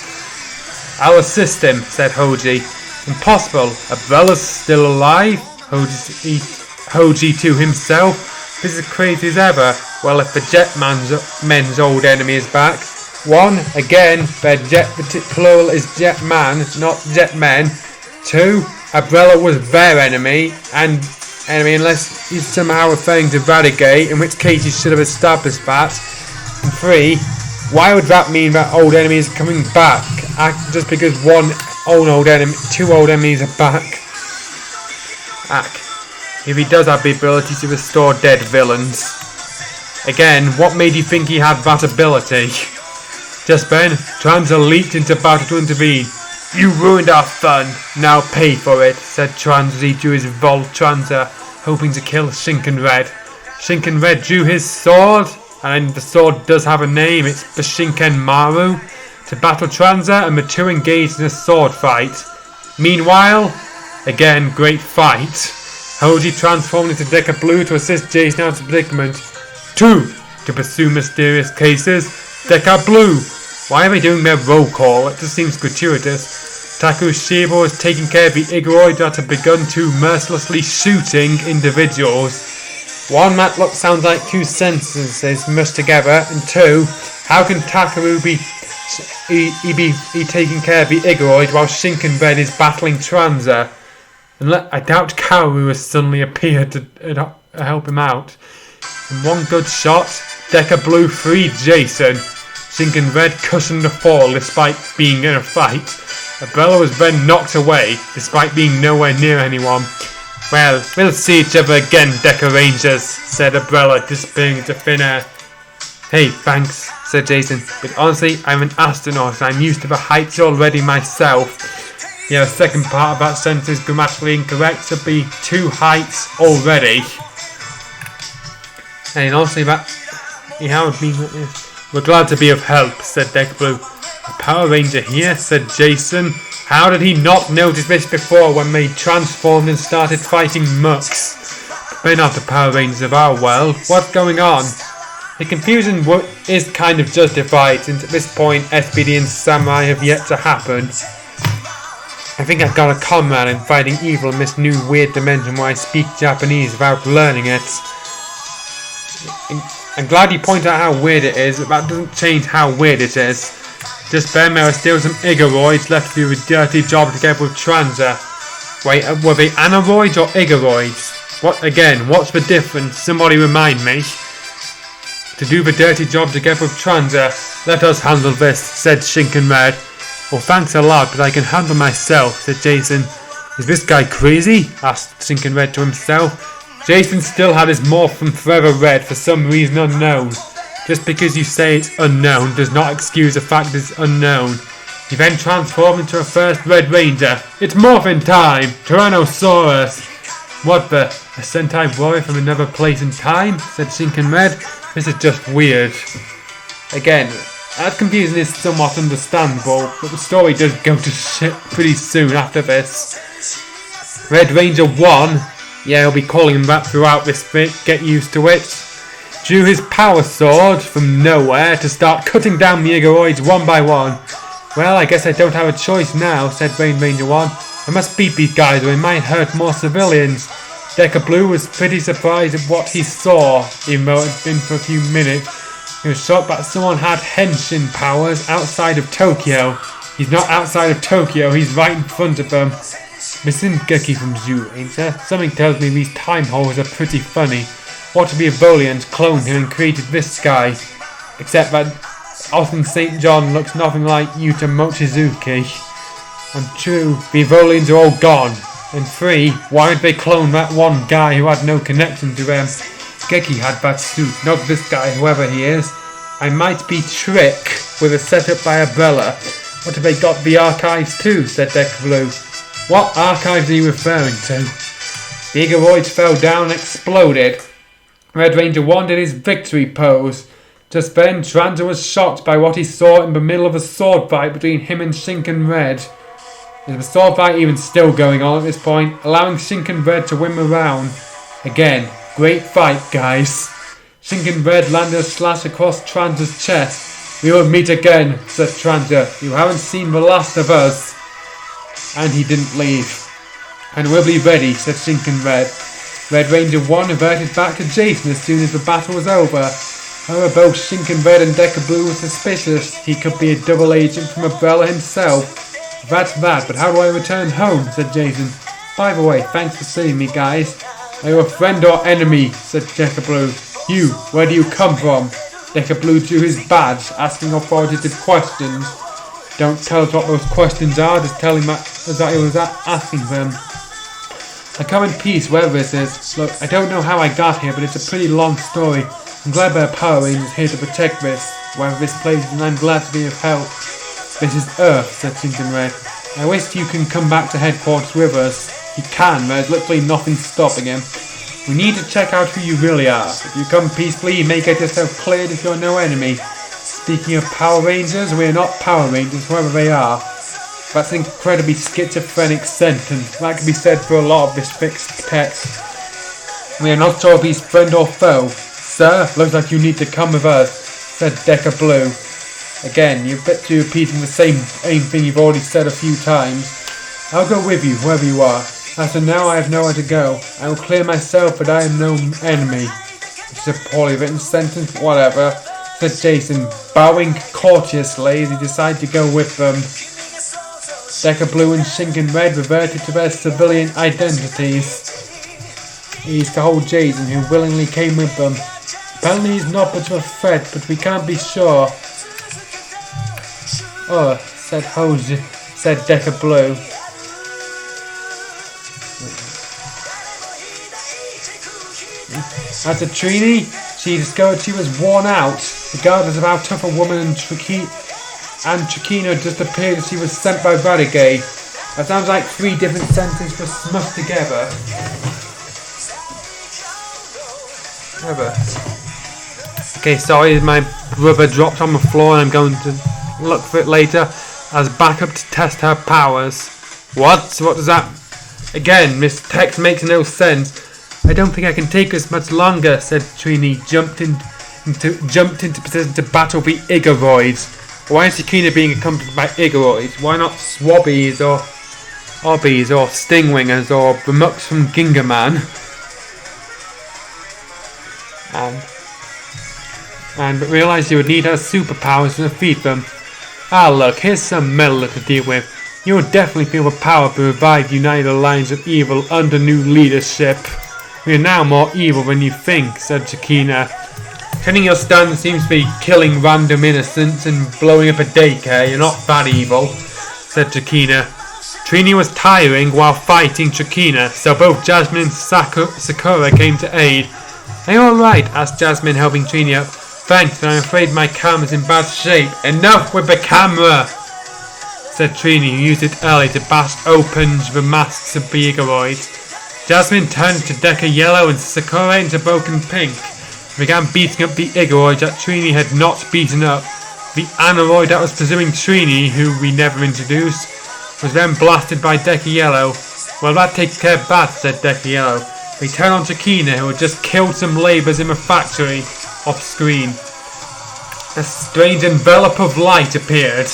I'll assist him, said Hoji. Impossible. Umbrella's still alive? Hoji to himself. This is crazy as ever. Well, if the Jetman's old enemy is back. 1, again, the plural is Jetman, not Jetmen. 2, Umbrella was their enemy, unless he's somehow referring to Radicate, in which case he should have established that. And 3, why would that mean that old enemies are coming back? Just because two old enemies are back. If he does have the ability to restore dead villains. Again, what made you think he had that ability? Just then, Tranza leaped into battle to intervene. You ruined our fun. Now pay for it, said Tranza as he drew his Volt Tranza, hoping to kill Shinken Red. Shinken Red drew his sword, and the sword does have a name, it's the Shinken Maru, to battle Tranza, and the two engaged in a sword fight. Meanwhile, again, great fight. Hoji transformed into Deca Blue to assist Jason out of predicament. 2. To pursue mysterious cases. Deca Blue. Why are they doing their roll call? It just seems gratuitous. Taku Shiba is taking care of the Igoroid that have begun to mercilessly shooting individuals. 1, that sounds like 2 sentences mushed together, and 2, how can Takaru be taking care of the Igoroid while Shinken Red is battling Tranza? And I doubt Kaoru has suddenly appeared to help him out. In one good shot, Deca Blue freed Jason. Shinken Red cushioned the fall despite being in a fight. Umbrella was then knocked away despite being nowhere near anyone. Well, we'll see each other again, Deca Rangers, said Umbrella, disappearing into thin air. Hey, thanks, said Jason, but honestly, I'm an astronaut and I'm used to the heights already myself. Yeah, the second part of that sentence is grammatically incorrect, to be 2 heights already. And honestly, we're glad to be of help, said Deca Blue. A Power Ranger here, said Jason. How did he not notice this before when they transformed and started fighting Mucks? They're not the Power Rangers of our world. What's going on? The confusion is kind of justified, since at this point SPD and Samurai have yet to happen. I think I've got a comrade in fighting evil in this new weird dimension where I speak Japanese without learning it. I'm glad you point out how weird it is, but that doesn't change how weird it is. Just then there are still some Igoroids left to do a dirty job together with Tranza. Wait, were they Aneroids or Igoroids? What's the difference? Somebody remind me. To do the dirty job together with Tranza, let us handle this, said Shinken Red. Well, thanks a lot, but I can handle myself, said Jason. Is this guy crazy? Asked Shinken Red to himself. Jason still had his morph from Forever Red for some reason unknown. Just because you say it's unknown does not excuse the fact it's unknown. He then transformed into a first Red Ranger. It's morphin' time! Tyrannosaurus! What the? A Sentai warrior from another place and time? Said Shinken Red. This is just weird. Again, that confusion is somewhat understandable, but the story does go to shit pretty soon after this. Red Ranger 1, yeah, he'll be calling him that throughout this bit, get used to it, drew his power sword from nowhere to start cutting down the Igoroids one by one. Well, I guess I don't have a choice now, said Red Ranger 1. I must beat these guys or it might hurt more civilians. Decker Blue was pretty surprised at what he saw, even though it had been for a few minutes. He was shocked that someone had henshin powers outside of Tokyo. He's not outside of Tokyo, he's right in front of them. Listen, Geki from Zoo Ranger, something tells me these time holes are pretty funny. What to be a Voliant cloned him and created this guy. Except that Austin St. John looks nothing like Yuta Mochizuki. And true, the Volians are all gone. And 3, why did they clone that one guy who had no connection to them? Geki had that suit, not this guy, whoever he is. I might be Trick with a setup by Umbrella. What have they got the archives too? Said Decker Blue. What archives are you referring to? The Igoroids fell down and exploded. Red Ranger 1 did his victory pose. Just then, Tranza was shocked by what he saw in the middle of a sword fight between him and Shinken Red. Is the sword fight even still going on at this point, allowing Shinken Red to win the round? Again, great fight, guys. Shinken Red landed a slash across Tranza's chest. We will meet again, said Tranza. You haven't seen the last of us. And he didn't leave. And we'll be ready, said Shinken Red. Red Ranger 1 reverted back to Jason as soon as the battle was over. However, both Shinken Red and Decker Blue were suspicious. He could be a double agent from Umbrella himself. That's that, but how do I return home? Said Jason. By the way, thanks for seeing me, guys. Are you a friend or enemy? Said Decker Blue. You, where do you come from? Decker Blue drew his badge, asking authoritative questions. Don't tell us what those questions are, just tell him that he was asking them. I come in peace, wherever this is. Look, I don't know how I got here, but it's a pretty long story. I'm glad there are Power Rangers here to protect this, wherever this place is, and I'm glad to be of help. This is Earth, said Shinken Red. I wish you can come back to headquarters with us. He can, there's literally nothing stopping him. We need to check out who you really are. If you come peacefully, you may get yourself cleared if you're no enemy. Speaking of Power Rangers, we are not Power Rangers, whoever they are. That's an incredibly schizophrenic sentence. That can be said for a lot of this fixed text. We are not sure if he's friend or foe. Sir, looks like you need to come with us, said Decker Blue. Again, you're repeating the same thing you've already said a few times. I'll go with you, whoever you are. As for now, I have nowhere to go. I will clear myself, but I am no enemy. It's a poorly written sentence, but whatever, said Jason, bowing courteously as he decided to go with them. Decker Blue and Shinken Red reverted to their civilian identities. He's told Jason, who willingly came with them. Apparently he's not much of a threat, but we can't be sure. Oh, said Decker Blue. As a Trini, she discovered she was worn out, regardless of how tough a woman and Chikino just appeared as she was sent by Radiguet. That sounds like 3 different sentences just smushed together. Okay, sorry, my rubber dropped on the floor and I'm going to look for it later as backup to test her powers. What? What does that... Again, this text makes no sense. I don't think I can take this much longer, said Trini, jumped into position to battle the Igoroids. Why is Shikina being accompanied by Igoroids? Why not Swabbies or Obbies or Stingwingers or the Mucks from Gingerman? But realised you would need her superpowers to defeat them. Ah look, here's some metal to deal with. You will definitely feel the power to revive United Alliance of Evil under new leadership. We are now more evil than you think, said Chikina. Turning your stun seems to be killing random innocents and blowing up a daycare. You're not that evil. said Chikina. Trini was tiring while fighting Chikina, so both Jasmine and Sakura came to aid. Are you alright? Asked Jasmine, helping Trini up. Thanks, but I'm afraid my camera's in bad shape. Enough with the camera, said Trini, who used it early to bash open the masks of the Igoroids. Jasmine turned to Deca Yellow and Sakura into Broken Pink, and began beating up the Igoroid that Trini had not beaten up. The Anoroid that was pursuing Trini, who we never introduced, was then blasted by Deca Yellow. Well, that takes care of that, said Deca Yellow. They turned on Chikina, who had just killed some labourers in a factory, off screen. A strange envelope of light appeared.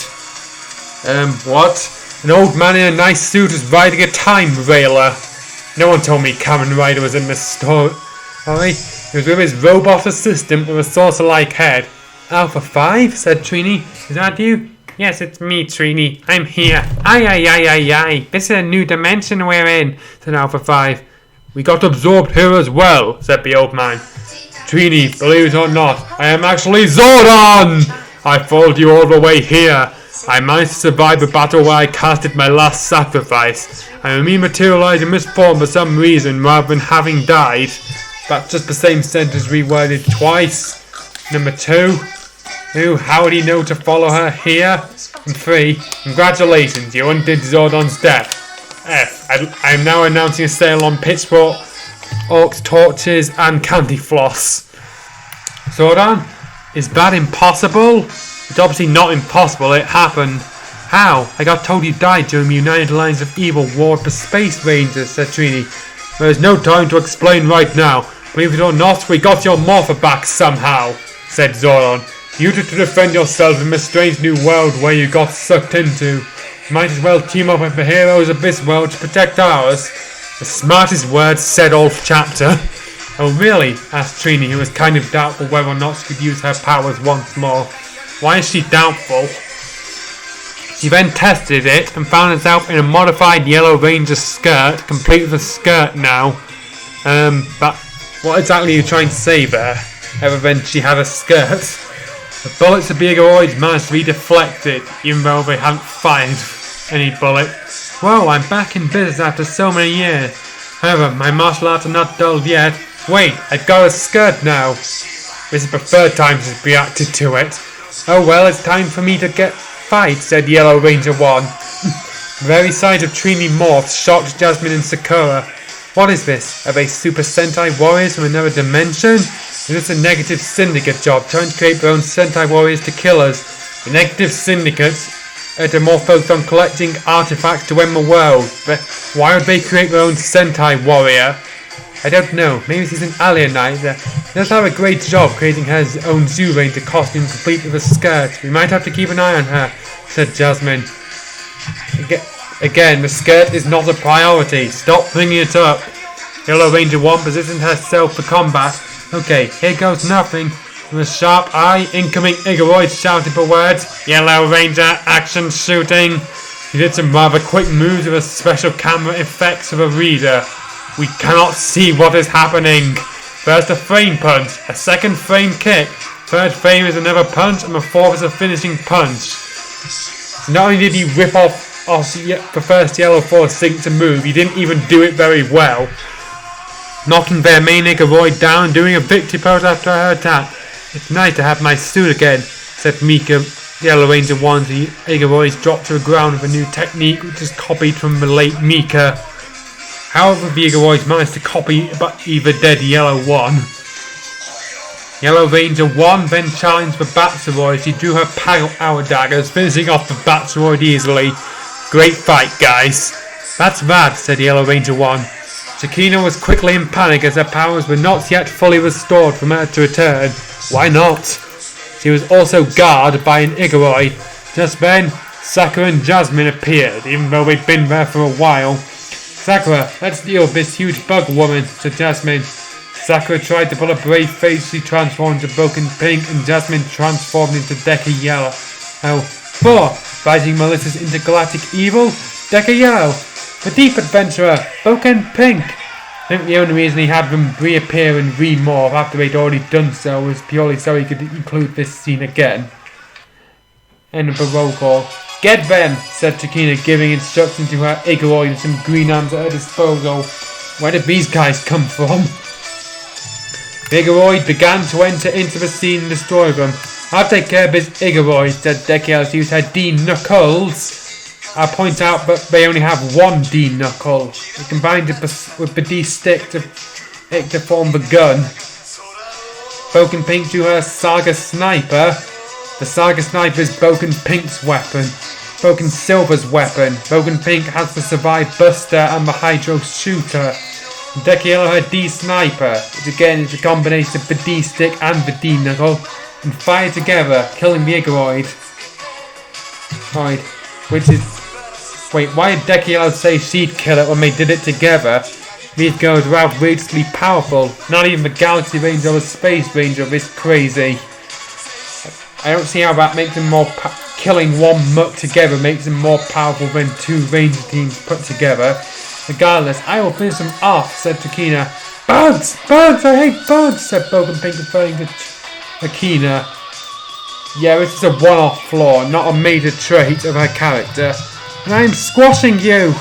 What? An old man in a nice suit was riding a time railer. No one told me Kamen Rider was in this story. He was with his robot assistant with a saucer-like head. Alpha 5? said Trini. Is that you? Yes, it's me, Trini. I'm here. Aye. This is a new dimension we're in, said Alpha 5. We got absorbed here as well, said the old man. Trini, believe it or not, I am actually Zordon! I followed you all the way here. I managed to survive the battle where I casted my last sacrifice. I rematerialized in this form for some reason rather than having died. That's just the same sentence reworded twice. Number 2. How would he know to follow her here? And 3. Congratulations, you undid Zordon's death. F. I am now announcing a sale on pitchfork, orcs, torches, and candy floss. Zordon? Is that impossible? It's obviously not impossible, it happened. How? I got told you died during the United Alliance of Evil War with the Space Rangers, said Trini. There is no time to explain right now. Believe it or not, we got your morpher back somehow, said Zordon. You used it to defend yourself in this strange new world where you got sucked into. Might as well team up with the heroes of this world to protect ours. The smartest words said all chapter. Oh really? asked Trini, who was kind of doubtful whether or not she could use her powers once more. Why is she doubtful? She then tested it and found herself in a modified Yellow Ranger skirt, complete with a skirt now. But what exactly are you trying to say there? Other than she had a skirt. The bullets of the Igoroids managed to be deflected, even though they hadn't fired any bullet. Whoa, I'm back in business after so many years. However, my martial arts are not dulled yet. Wait, I've got a skirt now. This is the third time she's reacted to it. Oh well, it's time for me to fight, said Yellow Ranger 1. The very sight of Trini morph shocked Jasmine and Sakura. What is this? Are they Super Sentai warriors from another dimension? Is this a negative syndicate job, trying to create their own Sentai warriors to kill us? The negative syndicates are more focused on collecting artifacts to end the world. But why would they create their own Sentai warrior? I don't know. Maybe she's an alienizer. She does have a great job creating her own Zoo Ranger costume complete with a skirt. We might have to keep an eye on her, said Jasmine. Again, the skirt is not a priority. Stop bringing it up. Yellow Ranger 1 positioned herself for combat. Okay, here goes nothing. With a sharp eye, incoming Igoroid shouted the words, Yellow Ranger, action shooting. He did some rather quick moves with a special camera effects of a reader. We cannot see what is happening. First a frame punch, a second frame kick, third frame is another punch, and the fourth is a finishing punch. So not only did he rip off the first Yellow Force sync to move, he didn't even do it very well. Knocking their main Igoroid down and doing a victory pose after her attack. It's nice to have my suit again, said Mika. Yellow Ranger 1's Igoroids dropped to the ground with a new technique which is copied from the late Mika. However, the Igoroids managed to copy either dead Yellow 1. Yellow Ranger 1 then challenged the Batseroid. She drew her power daggers, finishing off the Batseroid easily. Great fight, guys. That's bad, said Yellow Ranger 1. Chikina was quickly in panic as her powers were not yet fully restored from her to return. Why not? She was also guarded by an Igoroid. Just then, Sakura and Jasmine appeared, even though they'd been there for a while. Sakura, let's deal with this huge bug woman, said Jasmine. Sakura tried to put a brave face. She transformed into Broken Pink, and Jasmine transformed into Deca Yellow. 4. Fighting malicious intergalactic evil? Deca Yellow. The Deep Adventurer, Broken Pink. I think the only reason he had them reappear and remorph after they'd already done so was purely so he could include this scene again. End of the roll call. Get them, said Takina, giving instructions to her Igoroid and some green arms at her disposal. Where did these guys come from? Igoroid began to enter into the scene and destroy them. I'll take care of this Igoroid, said Dekiel to use her D-Knuckles. I'll point out that they only have one D-Knuckle. It combined with the D-Stick to form the gun. Broken Pink drew her Saga Sniper. The Saga Sniper is Broken Pink's weapon. Broken Silver's weapon. Broken Pink has the Survive Buster and the Hydro Shooter. Decky Yellow her D-Sniper, which again is a combination of the D-Stick and the D-Knuckle, and fire together, killing the Igoroid. Which is... Wait, why did Decky Yellow say she'd kill it when they did it together? These girls are outrageously powerful. Not even the Galaxy Ranger or the Space Ranger are this crazy. I don't see how that makes them more... Killing one mutt together makes them more powerful than two Ranger teams put together. Regardless, I will finish them off, said Takina. Bugs! Bugs! I hate bugs! Said Broken Pink, referring to Takina. Yeah, this is a one-off flaw, not a major trait of her character. And I am squashing you!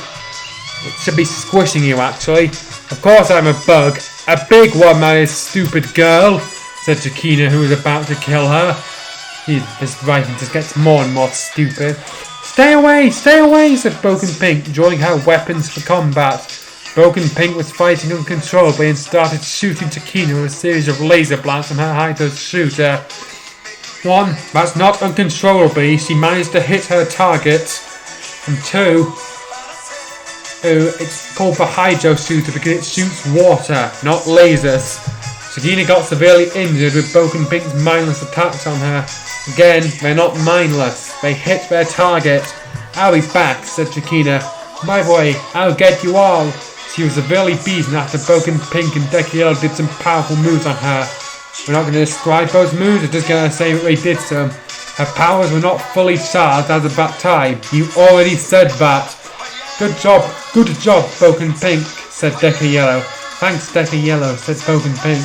It should be squishing you, actually. Of course I'm a bug. A big one, that is, stupid girl, said Takina, who was about to kill her. This writing just gets more and more stupid. Stay away, said Broken Pink, drawing her weapons for combat. Broken Pink was fighting uncontrollably and started shooting Takina with a series of laser blasts from her Hydro Shooter. 1. That's not uncontrollably, she managed to hit her target. And 2. It's called the Hydro Shooter because it shoots water, not lasers. Takina got severely injured with Broken Pink's mindless attacks on her. Again, they're not mindless. They hit their target. I'll be back, said Takina. My boy, I'll get you all. She was severely beaten after Broken Pink and Decky Yellow did some powerful moves on her. We're not going to describe those moves, we're just going to say that they did some. Her powers were not fully charged as of that time. You already said that. Good job, Broken Pink, said Decky Yellow. Thanks, Decky Yellow, said Broken Pink.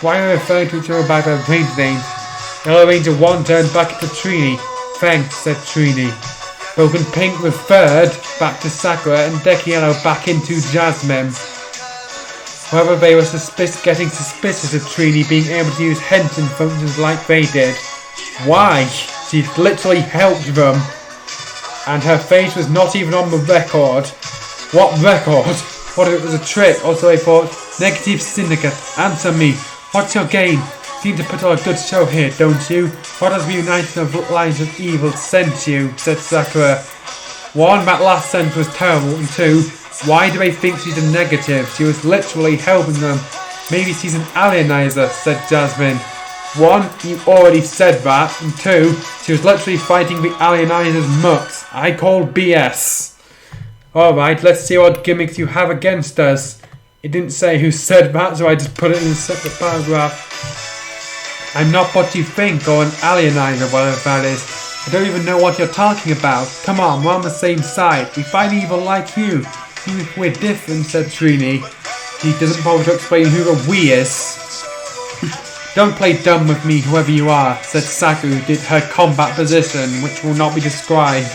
Why are we referring to each other by their range names? Yellow Ranger 1 turned back to Trini. Thanks, said Trini. Broken Pink referred back to Sakura and Decky Yellow back into Jasmine. However, they were getting suspicious of Trini being able to use Henson functions like they did. Why? She'd literally helped them. And her face was not even on the record. What record? What if it was a trick? Also they thought, Negative Syndicate, answer me. What's your game? Seem to put on a good show here, don't you? What has the United of Lines of Evil sent you? Said Sakura. 1. That last sentence was terrible. And 2. Why do they think she's a negative? She was literally helping them. Maybe she's an alienizer, said Jasmine. 1. You already said that. And 2. She was literally fighting the alienizer's mutts. I call BS. Alright, let's see what gimmicks you have against us. It didn't say who said that, so I just put it in a separate paragraph. I'm not what you think, or an alienizer, whatever that is. I don't even know what you're talking about. Come on, we're on the same side. We fight evil like you. Even if we're different, said Trini. She doesn't bother to explain who the we is. Don't play dumb with me, whoever you are, said Saku, who did her combat position, which will not be described.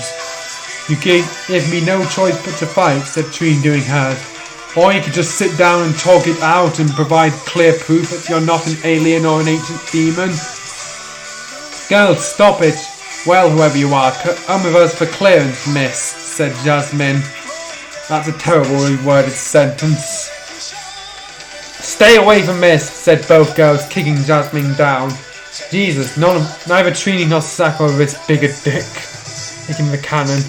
You gave me no choice but to fight, said Trini doing hers. Or you could just sit down and talk it out and provide clear proof that you're not an alien or an ancient demon. Girls, stop it. Well, whoever you are, come with us for clearance, miss, said Jasmine. That's a terribly worded sentence. Stay away from this, said both girls, kicking Jasmine down. Jesus, neither Trini nor Sakura are this big a dick. Kicking the cannon.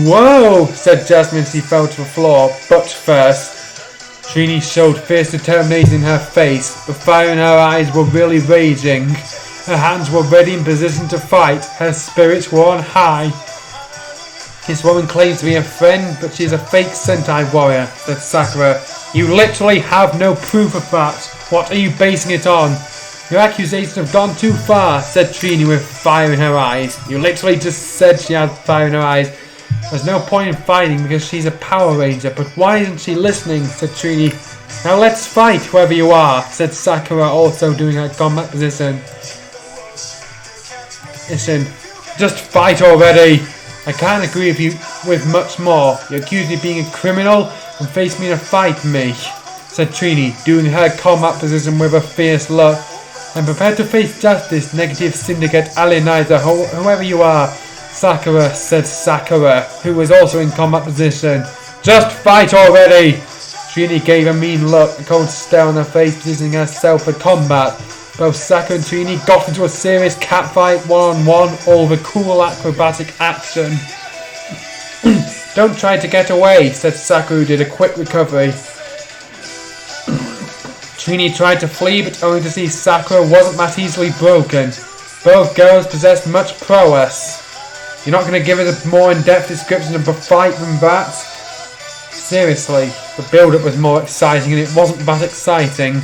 Whoa, said Jasmine as she fell to the floor, but first. Trini showed fierce determination in her face. The fire in her eyes were really raging. Her hands were ready in position to fight. Her spirits were on high. This woman claims to be a friend, but she's a fake Sentai warrior, said Sakura. You literally have no proof of that. What are you basing it on? Your accusations have gone too far, said Trini with fire in her eyes. You literally just said she had fire in her eyes. There's no point in fighting because she's a Power Ranger, but why isn't she listening, said Trini. Now let's fight, whoever you are, said Sakura, also doing her combat position. Listen, just fight already. I can't agree with you with much more. You accuse me of being a criminal and face me in a fight, me, said Trini, doing her combat position with a fierce look. I'm prepared to face justice, negative syndicate, alienizer, whoever you are. Sakura, said Sakura, who was also in combat position. Just fight already! Trini gave a mean look, a cold stare on her face, positioning herself for combat. Both Sakura and Trini got into a serious catfight, one-on-one, all with cool acrobatic action. Don't try to get away, said Sakura, who did a quick recovery. Trini tried to flee, but only to see Sakura wasn't that easily broken. Both girls possessed much prowess. You're not going to give us a more in-depth description of the fight than that? Seriously, the build-up was more exciting and it wasn't that exciting.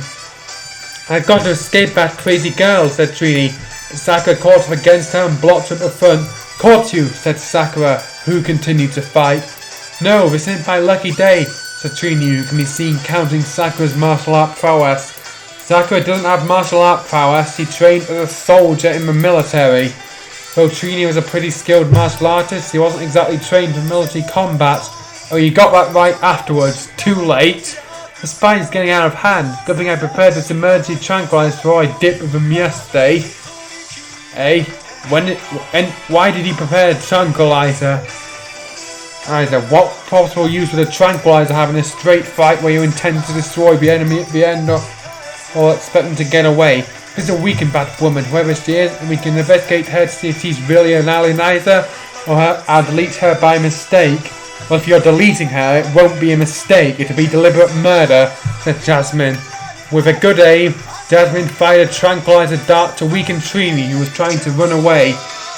I've got to escape that crazy girl, said Trini. But Sakura caught up against her and blocked her at the front. Caught you, said Sakura, who continued to fight. No, this isn't my lucky day, said Trini, who can be seen counting Sakura's martial art prowess. Sakura doesn't have martial art prowess, he trained as a soldier in the military. Though Trini was a pretty skilled martial artist, he wasn't exactly trained for military combat. Oh, you got that right afterwards. Too late. The spine's getting out of hand. Good thing I prepared this emergency tranquilizer before I dipped with them yesterday. Eh? Why did he prepare a tranquilizer? What possible use would a tranquilizer have in a straight fight where you intend to destroy the enemy at the end or expect them to get away? This is a weak and bad woman, whoever she is, and we can investigate her to see if she's really an alienizer or I'll delete her by mistake. Well, if you're deleting her, it won't be a mistake. It'll be deliberate murder, said Jasmine. With a good aim, Jasmine fired a tranquilizer dart to weaken Trini, who was trying to run away.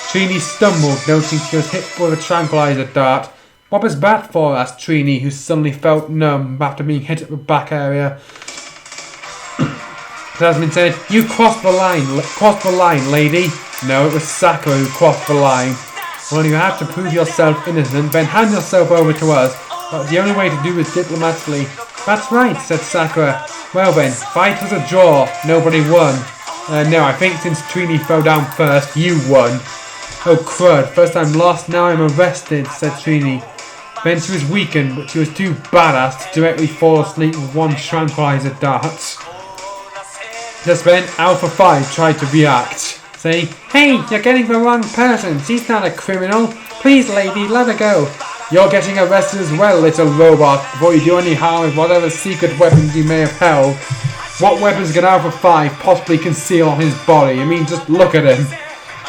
Trini stumbled, noticing she was hit with a tranquilizer dart. What was that for? Asked Trini, who suddenly felt numb after being hit at the back area. Jasmine said, You crossed the line, lady. No, it was Sakura who crossed the line. Well, you have to prove yourself innocent, then hand yourself over to us. But the only way to do it diplomatically. That's right, said Sakura. Well then, fight was a draw. Nobody won. No, I think since Trini fell down first, you won. Oh crud, first I'm lost, now I'm arrested, said Trini. Then she was weakened, but she was too badass to directly fall asleep with one tranquilizer dart. Just then, Alpha 5 tried to react, saying, Hey, you're getting the wrong person. She's not a criminal. Please, lady, let her go. You're getting arrested as well, little robot, before you do any harm with whatever secret weapons you may have held. What weapons can Alpha 5 possibly conceal on his body? I mean, just look at him.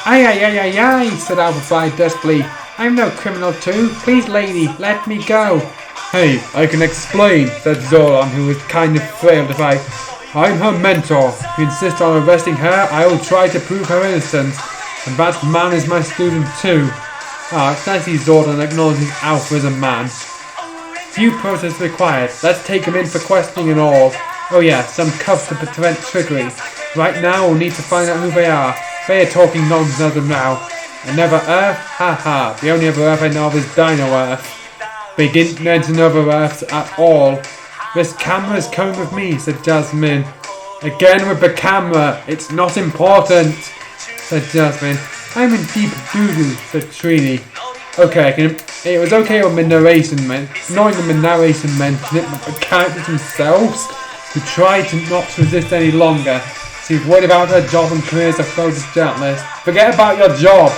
Aye, said Alpha 5 desperately. I'm no criminal too. Please, lady, let me go. Hey, I can explain, said Zoran, who was kind of frail to fight. I'm her mentor. If you insist on arresting her, I will try to prove her innocence. And that man is my student too. It's nice to see Zordon acknowledging Alpha as a man. Few protests required. Let's take him in for questioning and all. Oh yeah, some cuffs to prevent trickery. Right now we'll need to find out who they are. They are talking nonsense as of now. Another Earth? Haha, the only other Earth I know of is Dino Earth. They didn't mention other Earths at all. This camera is coming with me, said Jasmine. Again with the camera. It's not important, said Jasmine. I'm in deep doo-doo, said Trini. Okay, it was okay when the narration meant, knowing when the narration mentioned it, but the characters themselves, who tried to not to resist any longer. She's worried about her job and career as a focused journalist. Forget about your job.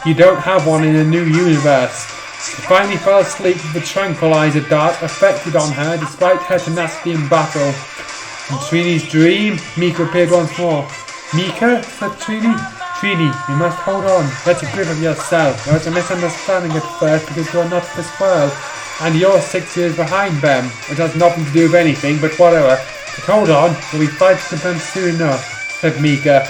You don't have one in a new universe. She finally fell asleep with the tranquilizer dart affected on her despite her tenacity in battle. In Trini's dream, Mika appeared once more. Mika? Said Trini. Trini, you must hold on. Get a grip of yourself. There was a misunderstanding at first because you are not of this world. And you're 6 years behind them. It has nothing to do with anything, but whatever. But hold on, we'll be fighting to them soon enough, said Mika.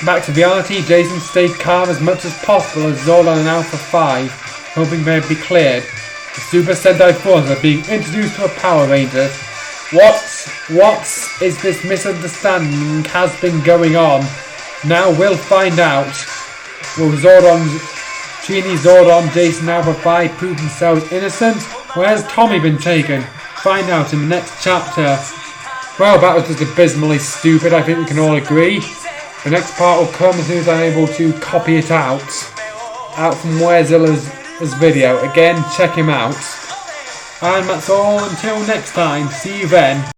Back to reality, Jason stayed calm as much as possible as Zolan and Alpha 5, hoping they'd be cleared. The Super Sentai forces are being introduced to a Power Rangers. What is this misunderstanding has been going on? Now we'll find out. Will Trini, Zordon, Jason, Alpha 5 prove themselves innocent? Where's Tommy been taken? Find out in the next chapter. Well, that was just abysmally stupid, I think we can all agree. The next part will come as soon as I'm able to copy it out. out from Wherezilla's video. Again, check him out. And that's all until next time. See you then.